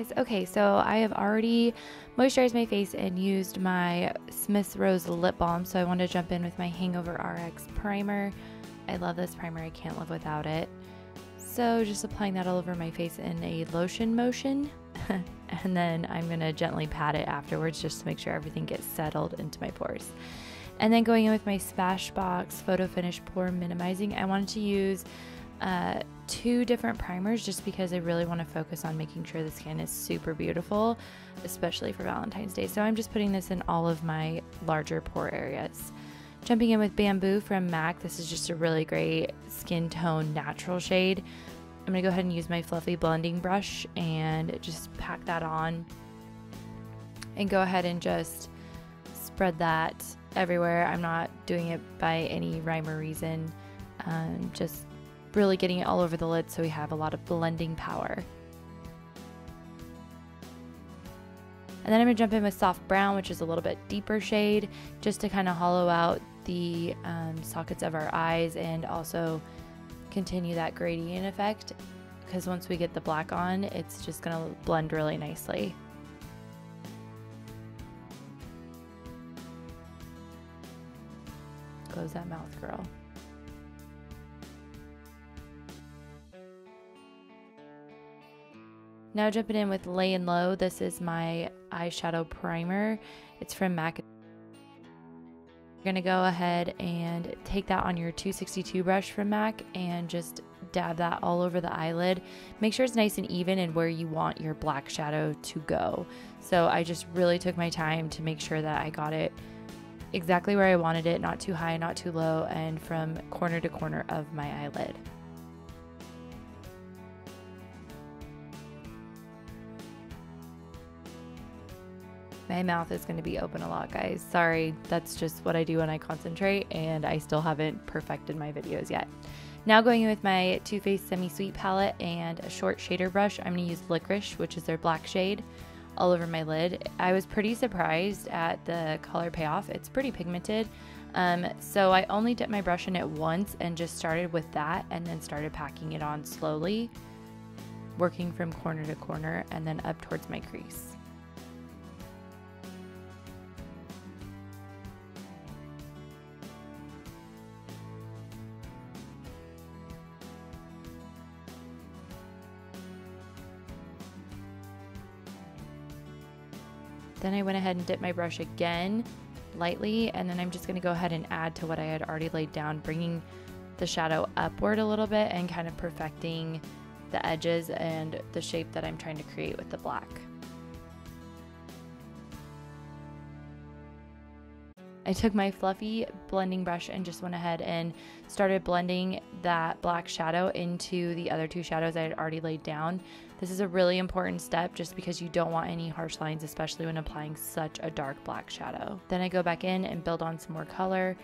guys. Okay, so I have already moisturized my face and used my Smith's Rose lip balm, so I want to jump in with my Hangover Rx primer. I love this primer, I can't live without it. So just applying that all over my face in a lotion motion, and then I'm going to gently pat it afterwards just to make sure everything gets settled into my pores. And then going in with my Smashbox Photo Finish Pore Minimizing, I wanted to use 2 different primers just because I really want to focus on making sure the skin is super beautiful, especially for Valentine's Day. So I'm just putting this in all of my larger pore areas. Jumping in with Bamboo from MAC. This is just a really great skin tone natural shade. I'm going to go ahead and use my fluffy blending brush and just pack that on and go ahead and just spread that everywhere. I'm not doing it by any rhyme or reason, just really getting it all over the lid so we have a lot of blending power. And then I'm going to jump in with Soft Brown, which is a little bit deeper shade, just to kind of hollow out the sockets of our eyes and also continue that gradient effect, because once we get the black on, it's just going to blend really nicely. Close that mouth, girl. Now jumping in with Lay and Low. This is my eyeshadow primer. It's from MAC. You're going to go ahead and take that on your 262 brush from MAC and just dab that all over the eyelid. Make sure it's nice and even and where you want your black shadow to go. So I just really took my time to make sure that I got it exactly where I wanted it, not too high, not too low, and from corner to corner of my eyelid. My mouth is going to be open a lot, guys. Sorry, that's just what I do when I concentrate, and I still haven't perfected my videos yet. Now going in with my Too Faced Semi-Sweet palette and a short shader brush, I'm going to use Licorice, which is their black shade, all over my lid. I was pretty surprised at the color payoff. It's pretty pigmented. So I only dipped my brush in it once and just started with that and then started packing it on slowly, working from corner to corner and then up towards my crease. Then I went ahead and dipped my brush again lightly, and then I'm just going to go ahead and add to what I had already laid down, bringing the shadow upward a little bit and kind of perfecting the edges and the shape that I'm trying to create with the black. I took my fluffy blending brush and just went ahead and started blending that black shadow into the other 2 shadows I had already laid down. This is a really important step just because you don't want any harsh lines, especially when applying such a dark black shadow. Then I go back in and build on some more color.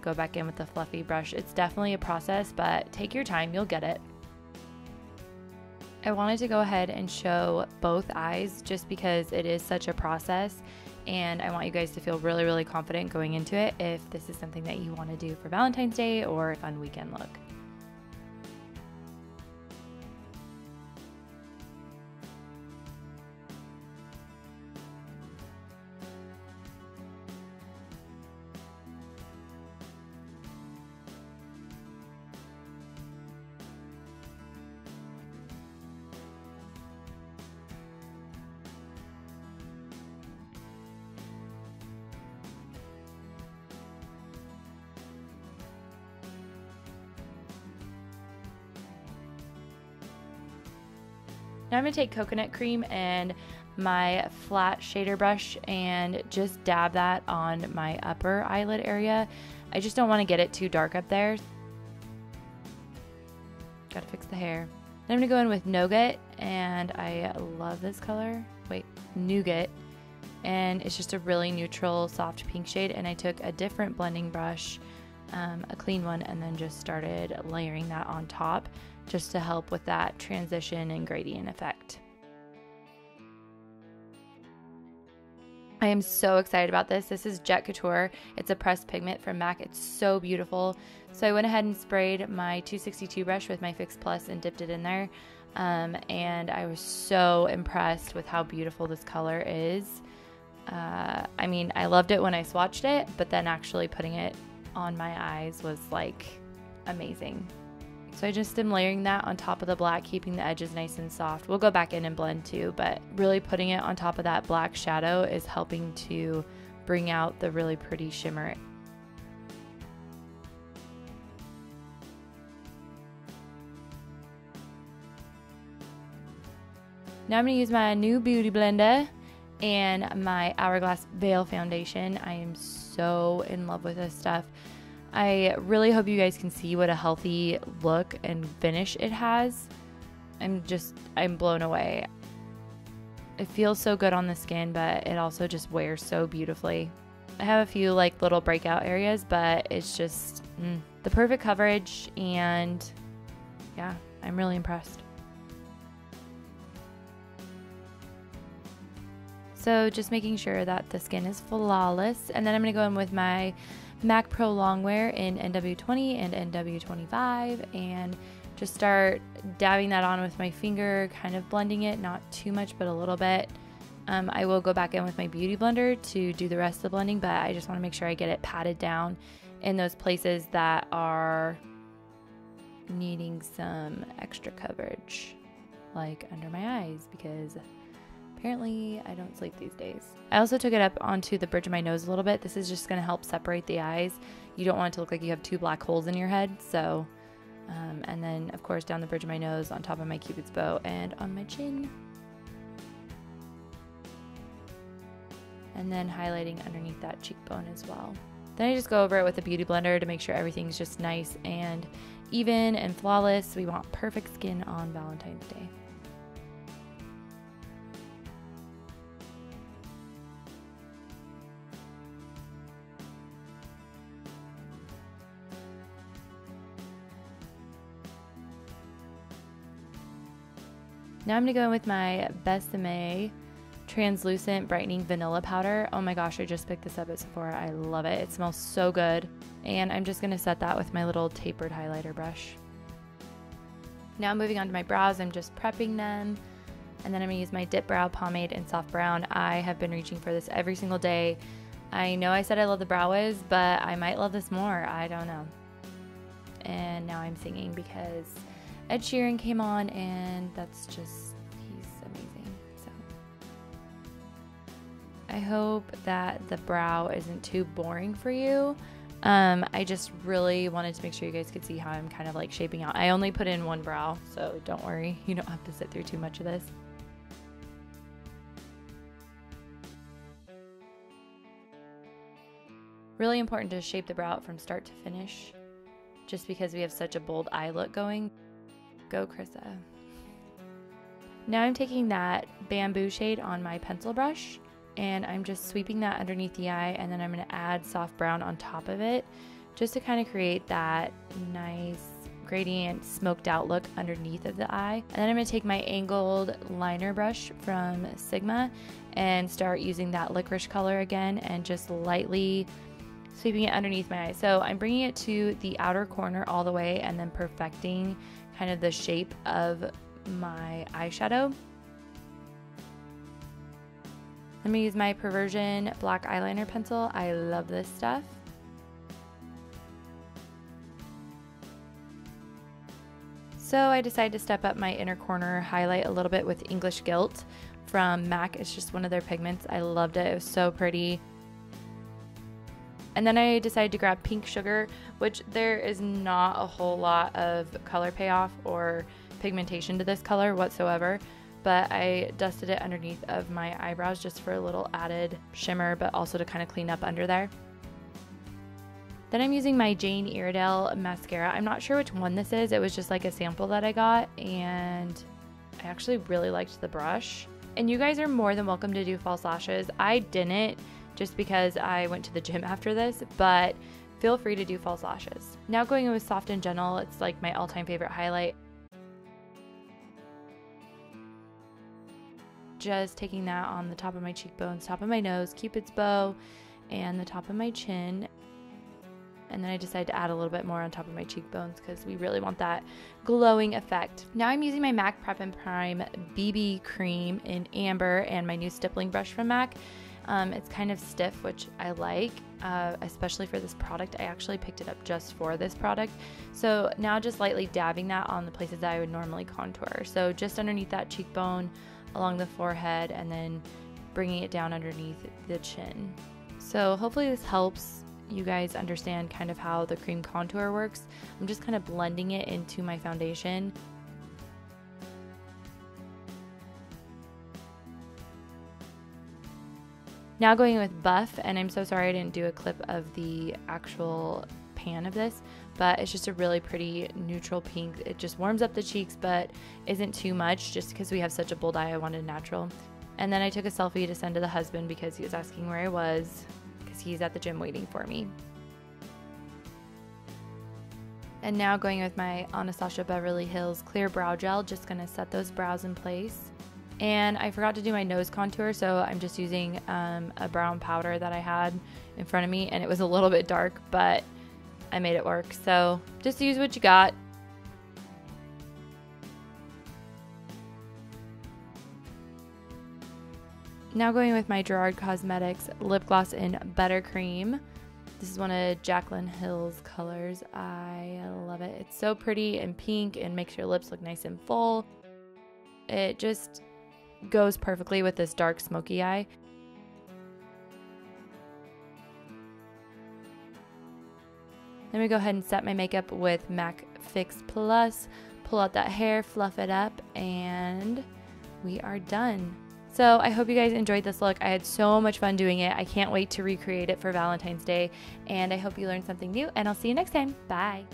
Go back in with the fluffy brush. It's definitely a process, but take your time, you'll get it. I wanted to go ahead and show both eyes just because it is such a process, and I want you guys to feel really, really confident going into it if this is something that you want to do for Valentine's Day or a fun weekend look. Now I'm going to take coconut cream and my flat shader brush and just dab that on my upper eyelid area. I just don't want to get it too dark up there. Gotta fix the hair. Then I'm going to go in with Nougat, and I love this color. Wait, Nougat. And it's just a really neutral, soft pink shade, and I took a different blending brush, a clean one, and then just started layering that on top just to help with that transition and gradient effect. I am so excited about this. This is Jet Couture. It's a pressed pigment from MAC. It's so beautiful. So I went ahead and sprayed my 262 brush with my Fix Plus and dipped it in there. And I was so impressed with how beautiful this color is. I mean, I loved it when I swatched it, but then actually putting it on my eyes was like amazing. So I just am layering that on top of the black, keeping the edges nice and soft. We'll go back in and blend too, but really putting it on top of that black shadow is helping to bring out the really pretty shimmer. Now I'm going to use my new beauty blender and my Hourglass Veil foundation. I am so in love with this stuff. I really hope you guys can see what a healthy look and finish it has. I'm blown away. It feels so good on the skin, but it also just wears so beautifully. I have a few like little breakout areas, but it's just the perfect coverage, and yeah, I'm really impressed. So just making sure that the skin is flawless, and then I'm going to go in with my MAC Pro Longwear in NW20 and NW25 and just start dabbing that on with my finger, kind of blending it, not too much, but a little bit. I will go back in with my beauty blender to do the rest of the blending, but I just want to make sure I get it patted down in those places that are needing some extra coverage, like under my eyes, because apparently I don't sleep these days. I also took it up onto the bridge of my nose a little bit. This is just going to help separate the eyes. You don't want it to look like you have two black holes in your head. So, and then of course down the bridge of my nose, on top of my Cupid's bow, and on my chin. And then highlighting underneath that cheekbone as well. Then I just go over it with a beauty blender to make sure everything's just nice and even and flawless. We want perfect skin on Valentine's Day. Now I'm going to go in with my Besseme Translucent Brightening Vanilla Powder. Oh my gosh, I just picked this up at Sephora. I love it. It smells so good. And I'm just going to set that with my little tapered highlighter brush. Now moving on to my brows, I'm just prepping them. And then I'm going to use my Dipbrow Pomade in Soft Brown. I have been reaching for this every single day. I know I said I love the Brow Wiz, but I might love this more. I don't know. And now I'm singing because Ed Sheeran came on, and that's just, he's amazing. So I hope that the brow isn't too boring for you. I just really wanted to make sure you guys could see how I'm kind of like shaping out. I only put in one brow, so don't worry. You don't have to sit through too much of this. Really important to shape the brow out from start to finish, just because we have such a bold eye look going. Go Kryssa. Now I'm taking that bamboo shade on my pencil brush, and I'm just sweeping that underneath the eye, and then I'm going to add soft brown on top of it just to kind of create that nice gradient smoked out look underneath of the eye. And then I'm going to take my angled liner brush from Sigma and start using that licorice color again and just lightly sweeping it underneath my eye. So I'm bringing it to the outer corner all the way and then perfecting kind of the shape of my eyeshadow. I'm going to use my Perversion black eyeliner pencil. I love this stuff. So I decided to step up my inner corner highlight a little bit with English Gilt from MAC. It's just one of their pigments. I loved it. It was so pretty. And then I decided to grab Pink Sugar, which there is not a whole lot of color payoff or pigmentation to this color whatsoever, but I dusted it underneath of my eyebrows just for a little added shimmer, but also to kind of clean up under there. Then I'm using my Jane Iredale mascara. I'm not sure which one this is. It was just like a sample that I got, and I actually really liked the brush. And you guys are more than welcome to do false lashes. I didn't, just because I went to the gym after this, but feel free to do false lashes. Now going in with Soft and Gentle, it's like my all-time favorite highlight. just taking that on the top of my cheekbones, top of my nose, Cupid's bow, and the top of my chin. And then I decided to add a little bit more on top of my cheekbones because we really want that glowing effect. Now I'm using my MAC Prep+Prime BB cream in amber and my new stippling brush from MAC. It's kind of stiff, which I like, especially for this product. I actually picked it up just for this product. So now just lightly dabbing that on the places that I would normally contour. So just underneath that cheekbone, along the forehead, and then bringing it down underneath the chin. So hopefully this helps you guys understand kind of how the cream contour works. I'm just kind of blending it into my foundation. Now going with Buff, and I'm so sorry I didn't do a clip of the actual pan of this, but it's just a really pretty neutral pink. It just warms up the cheeks, but isn't too much just because we have such a bold eye. I wanted natural. And then I took a selfie to send to the husband because he was asking where I was, because he's at the gym waiting for me. And now going with my Anastasia Beverly Hills Clear Brow Gel, just gonna set those brows in place. And I forgot to do my nose contour, so I'm just using a brown powder that I had in front of me, and it was a little bit dark, but I made it work. So just use what you got. Now going with my Gerard Cosmetics lip gloss in Buttercream. This is one of Jaclyn Hill's colors. I love it. It's so pretty and pink and makes your lips look nice and full. It just goes perfectly with this dark smoky eye. Then we go ahead and set my makeup with MAC Fix Plus. Pull out that hair, fluff it up, and we are done. So I hope you guys enjoyed this look. I had so much fun doing it. I can't wait to recreate it for Valentine's Day, and I hope you learned something new, and I'll see you next time. Bye.